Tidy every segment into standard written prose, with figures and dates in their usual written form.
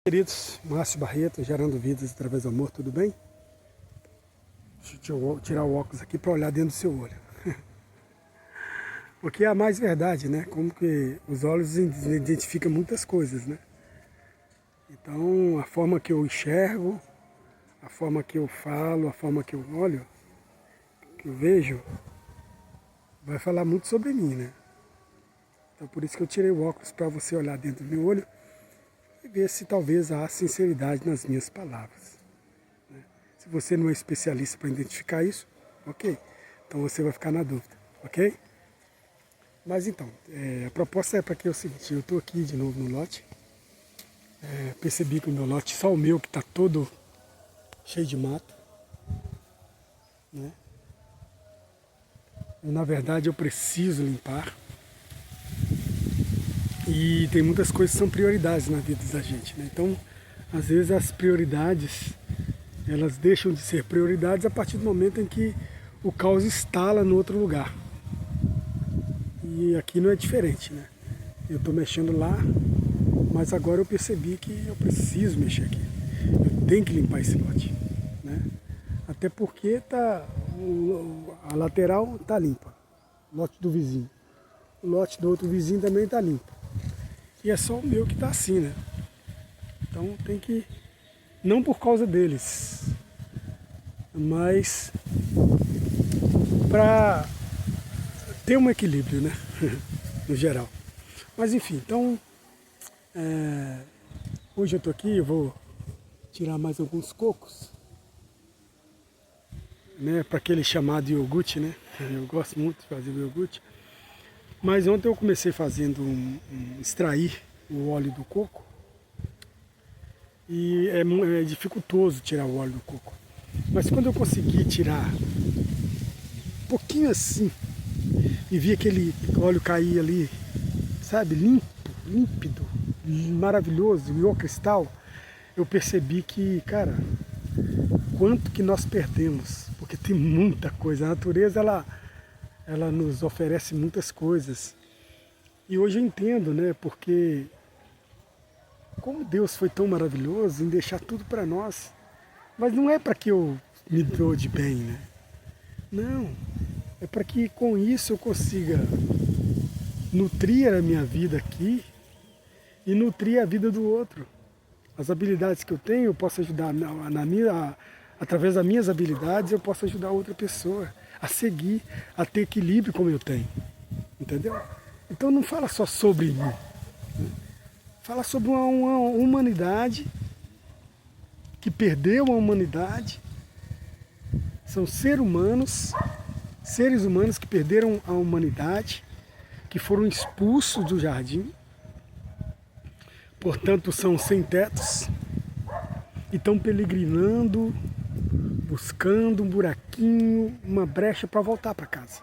Queridos, Márcio Barreto, gerando vidas através do amor, tudo bem? Deixa eu tirar o óculos aqui para olhar dentro do seu olho. Porque é a mais verdade, né? Como que os olhos identificam muitas coisas, né? Então, a forma que eu enxergo, a forma que eu falo, a forma que eu olho, que eu vejo, vai falar muito sobre mim, né? Então, por isso que eu tirei o óculos para você olhar dentro do meu olho e ver se talvez há sinceridade nas minhas palavras. Se você não é especialista para identificar isso, ok. Então você vai ficar na dúvida, ok? Mas então, a proposta é para que é o seguinte, eu estou aqui de novo no lote. Percebi que o meu lote, só o meu que está todo cheio de mato, né? Na verdade eu preciso limpar. E tem muitas coisas que são prioridades na vida da gente, né? Então, às vezes as prioridades, elas deixam de ser prioridades a partir do momento em que o caos instala no outro lugar. E aqui não é diferente, né? Eu estou mexendo lá, mas agora eu percebi que eu preciso mexer aqui. Eu tenho que limpar esse lote, né? Até porque a lateral está limpa, o lote do vizinho. O lote do outro vizinho também está limpo. E é só o meu que está assim, né? Então tem que, não por causa deles, mas para ter um equilíbrio, né? No geral. Mas enfim, então hoje eu estou aqui, eu vou tirar mais alguns cocos, né? Para aquele chamado iogurte, né? Eu gosto muito de fazer o iogurte. Mas ontem eu comecei fazendo extrair o óleo do coco e é dificultoso tirar o óleo do coco. Mas quando eu consegui tirar um pouquinho assim e vi aquele óleo cair ali, sabe, limpo, límpido, maravilhoso, igual cristal, eu percebi que, cara, quanto que nós perdemos, porque tem muita coisa. A natureza, ela nos oferece muitas coisas. E hoje eu entendo, né? Porque como Deus foi tão maravilhoso em deixar tudo para nós. Mas não é para que eu me dou de bem, né? Não. É para que com isso eu consiga nutrir a minha vida aqui e nutrir a vida do outro. As habilidades que eu tenho, eu posso ajudar através das minhas habilidades, eu posso ajudar outra pessoa a seguir, a ter equilíbrio como eu tenho. Entendeu? Então não fala só sobre mim. Fala sobre uma humanidade que perdeu a humanidade. São seres humanos que perderam a humanidade, que foram expulsos do jardim, portanto são sem tetos, e estão peregrinando, buscando um buraquinho, uma brecha para voltar para casa.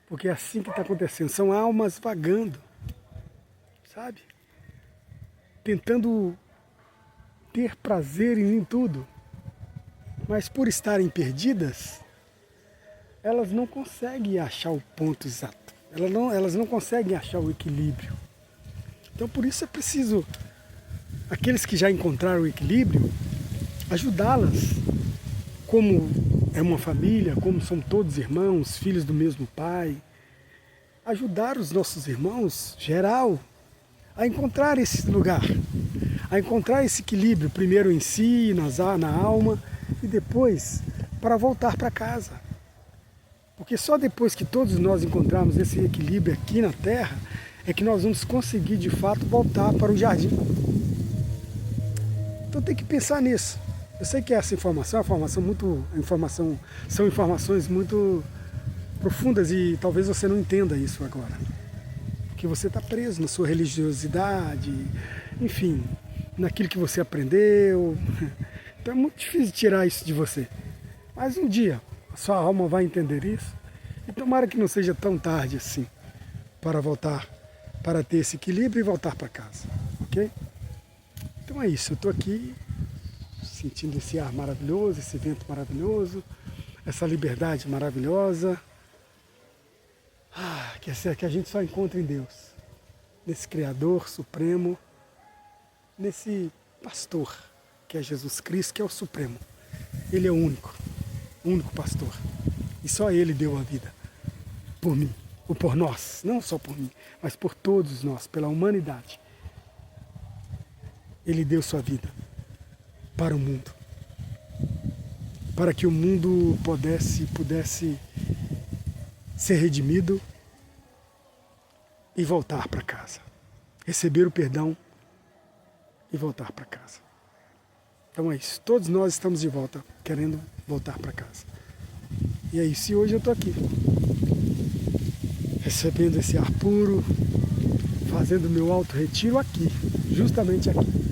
Porque é assim que está acontecendo, são almas vagando, sabe? Tentando ter prazer em tudo, mas por estarem perdidas, elas não conseguem achar o ponto exato, elas não conseguem achar o equilíbrio. Então por isso é preciso, aqueles que já encontraram o equilíbrio, ajudá-las, como é uma família, como são todos irmãos, filhos do mesmo pai, ajudar os nossos irmãos, geral, a encontrar esse lugar, a encontrar esse equilíbrio, primeiro em si, na alma, e depois para voltar para casa. Porque só depois que todos nós encontrarmos esse equilíbrio aqui na Terra, é que nós vamos conseguir de fato voltar para o jardim. Então tem que pensar nisso. Eu sei que essa informação é são informações muito profundas e talvez você não entenda isso agora. Porque você está preso na sua religiosidade, enfim, naquilo que você aprendeu. Então é muito difícil tirar isso de você. Mas um dia a sua alma vai entender isso. E tomara que não seja tão tarde assim para voltar, para ter esse equilíbrio e voltar para casa. Ok? Então é isso, eu estou aqui sentindo esse ar maravilhoso, esse vento maravilhoso, essa liberdade maravilhosa. Que a gente só encontra em Deus, nesse Criador Supremo, nesse pastor, que é Jesus Cristo, que é o Supremo. Ele é o único pastor. E só Ele deu a vida por mim, ou por nós, não só por mim, mas por todos nós, pela humanidade. Ele deu sua vida para o mundo, para que o mundo pudesse ser redimido e voltar para casa, receber o perdão e voltar para casa. Então é isso, todos nós estamos de volta, querendo voltar para casa. E é isso, e hoje eu estou aqui, recebendo esse ar puro, fazendo meu auto-retiro aqui, justamente aqui.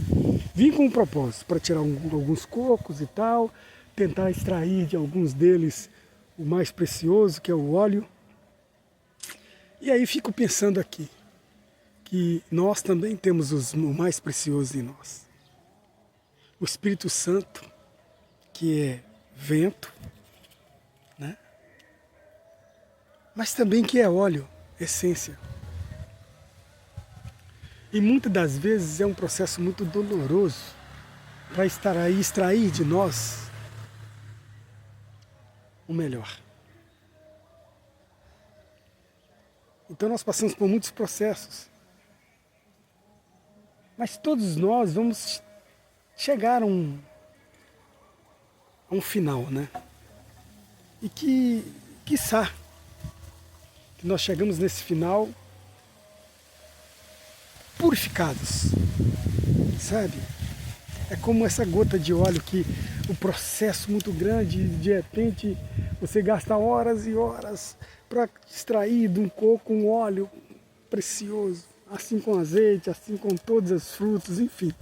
Vim com um propósito, para tirar alguns cocos e tal, tentar extrair de alguns deles o mais precioso, que é o óleo. E aí fico pensando aqui, que nós também temos o mais precioso em nós. O Espírito Santo, que é vento, né? Mas também que é óleo, essência. E muitas das vezes é um processo muito doloroso para extrair de nós o melhor. Então nós passamos por muitos processos. Mas todos nós vamos chegar a um final, né? E quiçá, que nós chegamos nesse final purificados, sabe? É como essa gota de óleo que o processo muito grande, de repente você gasta horas e horas para extrair de um coco um óleo precioso, assim com azeite, assim com todas as frutas, enfim.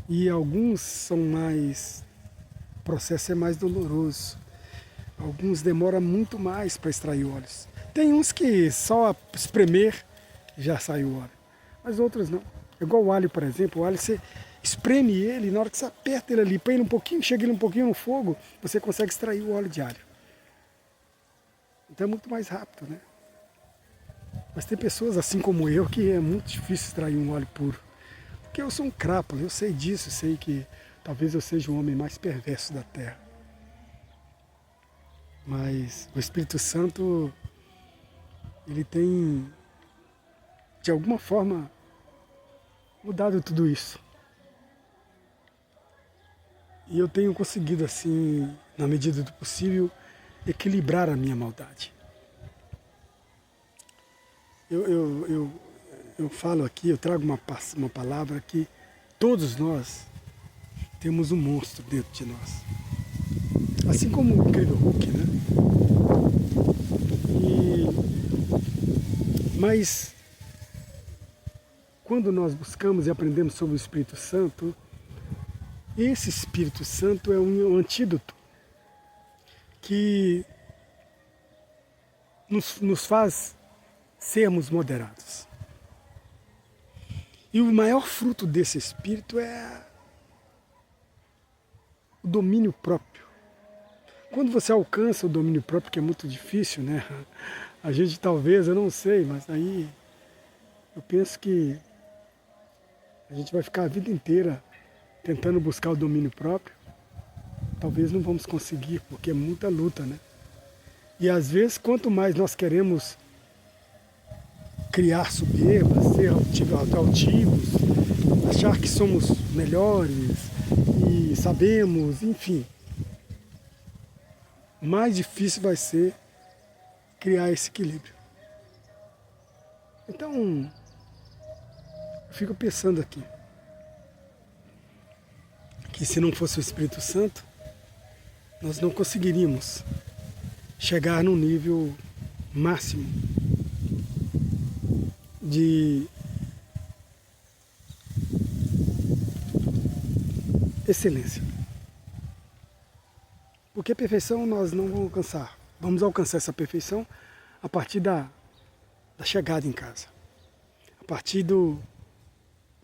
E alguns são mais, o processo é mais doloroso, alguns demoram muito mais para extrair óleos. Tem uns que só espremer já sai o óleo, mas outros não. É igual o alho, por exemplo, o alho você espreme ele, na hora que você aperta ele ali, põe ele um pouquinho, chega ele um pouquinho no fogo, você consegue extrair o óleo de alho. Então é muito mais rápido, né? Mas tem pessoas assim como eu que é muito difícil extrair um óleo puro. Porque eu sou um crápula, eu sei disso, sei que talvez eu seja o homem mais perverso da terra. Mas o Espírito Santo, ele tem, de alguma forma, mudado tudo isso. E eu tenho conseguido, assim, na medida do possível, equilibrar a minha maldade. Eu falo aqui, eu trago uma palavra que todos nós temos um monstro dentro de nós. Assim como o incrível Hulk, né? Mas quando nós buscamos e aprendemos sobre o Espírito Santo, esse Espírito Santo é um antídoto que nos faz sermos moderados. E o maior fruto desse Espírito é o domínio próprio. Quando você alcança o domínio próprio, que é muito difícil, né? A gente talvez, eu não sei, mas aí eu penso que a gente vai ficar a vida inteira tentando buscar o domínio próprio. Talvez não vamos conseguir, porque é muita luta, né? E às vezes, quanto mais nós queremos criar soberba, ser altivos, achar que somos melhores e sabemos, enfim, mais difícil vai ser criar esse equilíbrio. Então, eu fico pensando aqui, que se não fosse o Espírito Santo, nós não conseguiríamos chegar num nível máximo de excelência. Porque a perfeição nós não vamos alcançar. Vamos alcançar essa perfeição a partir da chegada em casa. A partir do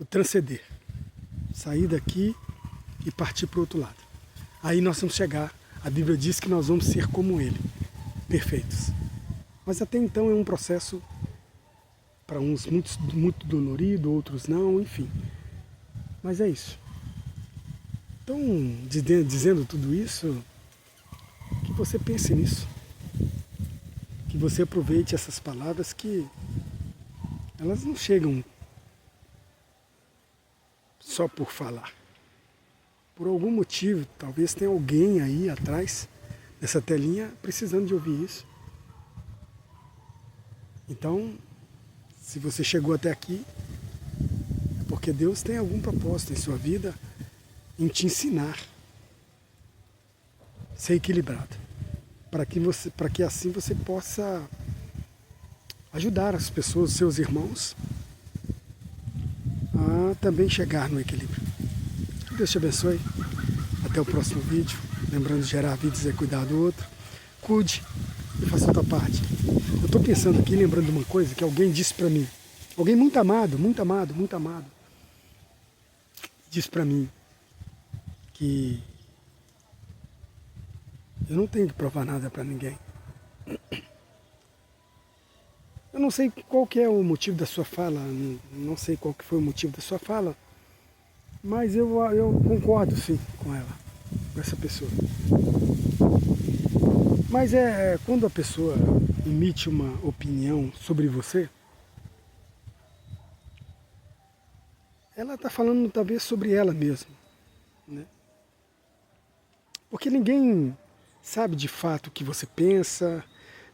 transcender. Sair daqui e partir para o outro lado. Aí nós vamos chegar, a Bíblia diz que nós vamos ser como Ele, perfeitos. Mas até então é um processo para uns muito dolorido, outros não, enfim. Mas é isso. Então, dizendo tudo isso, que você pense nisso. Que você aproveite essas palavras que elas não chegam só por falar. Por algum motivo, talvez tenha alguém aí atrás dessa telinha precisando de ouvir isso. Então, se você chegou até aqui, é porque Deus tem algum propósito em sua vida em te ensinar a ser equilibrado, para que assim você possa ajudar as pessoas, seus irmãos, a também chegar no equilíbrio. Que Deus te abençoe. Até o próximo vídeo. Lembrando de gerar vidas é cuidar do outro. Cuide e faça a tua parte. Eu estou pensando aqui, lembrando de uma coisa que alguém disse para mim. Alguém muito amado, muito amado, muito amado. Disse para mim que eu não tenho que provar nada para ninguém. Eu não sei qual que é o motivo da sua fala, não sei qual que foi o motivo da sua fala, mas eu concordo sim com ela, com essa pessoa. Mas quando a pessoa emite uma opinião sobre você, ela está falando talvez sobre ela mesma, né? Porque ninguém sabe de fato o que você pensa,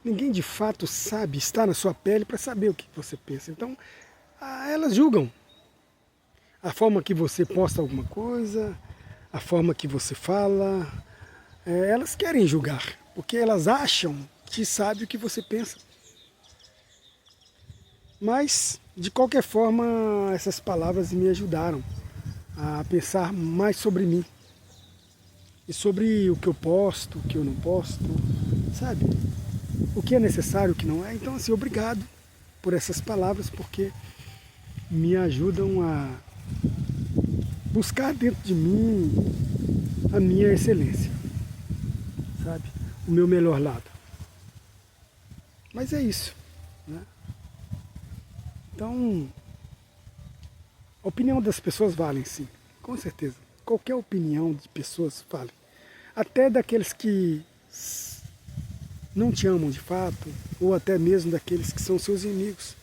ninguém de fato sabe, está na sua pele para saber o que você pensa. Então, elas julgam a forma que você posta alguma coisa, a forma que você fala. Elas querem julgar, porque elas acham que sabe o que você pensa. Mas, de qualquer forma, essas palavras me ajudaram a pensar mais sobre mim. E sobre o que eu posto, o que eu não posto, sabe? O que é necessário, o que não é. Então, assim, obrigado por essas palavras, porque me ajudam a buscar dentro de mim a minha excelência, sabe? O meu melhor lado. Mas é isso, né? Então, a opinião das pessoas vale, sim, com certeza. Qualquer opinião de pessoas vale. Até daqueles que não te amam de fato, ou até mesmo daqueles que são seus inimigos.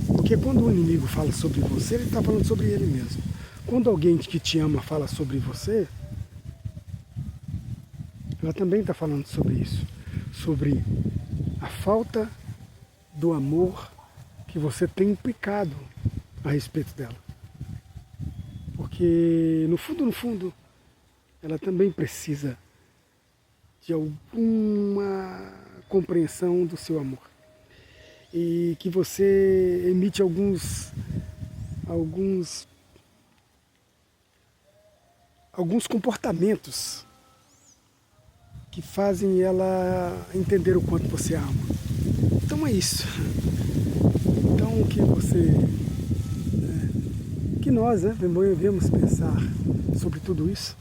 Porque quando o inimigo fala sobre você, ele está falando sobre ele mesmo. Quando alguém que te ama fala sobre você, ela também está falando sobre isso. Sobre a falta do amor que você tem implicado a respeito dela. Porque, no fundo, ela também precisa de alguma compreensão do seu amor. E que você emite alguns comportamentos que fazem ela entender o quanto você ama. Então é isso. Então que nós devemos pensar sobre tudo isso,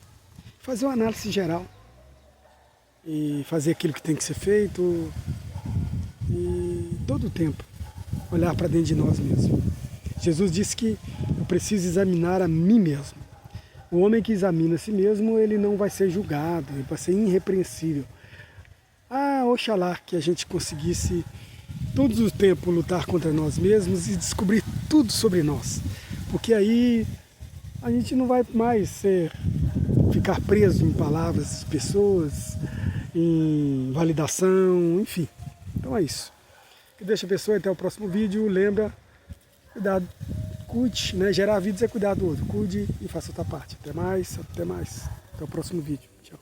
fazer uma análise geral e fazer aquilo que tem que ser feito e todo o tempo olhar para dentro de nós mesmos. Jesus disse que eu preciso examinar a mim mesmo. O homem que examina a si mesmo, ele não vai ser julgado, ele vai ser irrepreensível. Oxalá que a gente conseguisse todos os tempos lutar contra nós mesmos e descobrir tudo sobre nós. Porque aí a gente não vai mais ficar preso em palavras de pessoas, em validação, enfim. Então é isso. Que Deus te abençoe, até o próximo vídeo. Lembra, cuidado, cuide, né? Gerar vidas é cuidar do outro. Cuide e faça a sua parte. Até mais, até o próximo vídeo. Tchau.